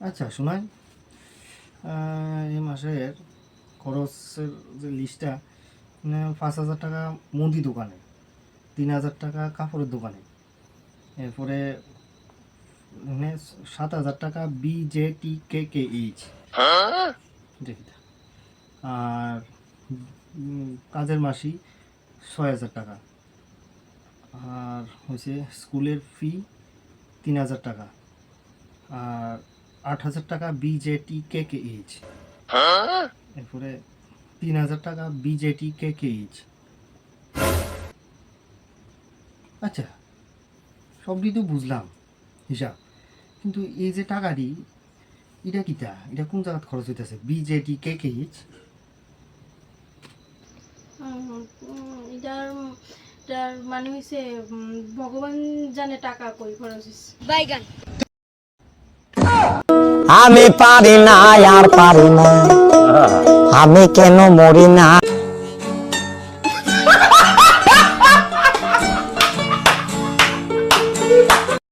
আচ্ছা শোনাই, এই মাসের খরচের যে লিস্টটা, 5,000 টাকা মুদি দোকানে, 3,000 টাকা কাপড়ের দোকানে, এরপরে 7,000 টাকা BJTKKH দেখি, আর কাজের মাসি 6,000 টাকা, আর হচ্ছে স্কুলের ফি 3,000 টাকা, আর 8,000 টাকা BJTKKH, এরপরে 3,000 টাকা BJTKKH। আচ্ছা, সবই তো বুঝলাম হিসাব, কিন্তু এই যে টাকাটি, এটা কিটা, এটা কোন জায়গায় খরচ হইতেছে? BJTKKH এটার এটার মানে হইছে ভগবান জানে টাকা কই খরচ হইছে। বাইগান আমি পারি না আর পারি না, আমি কেন মরি না।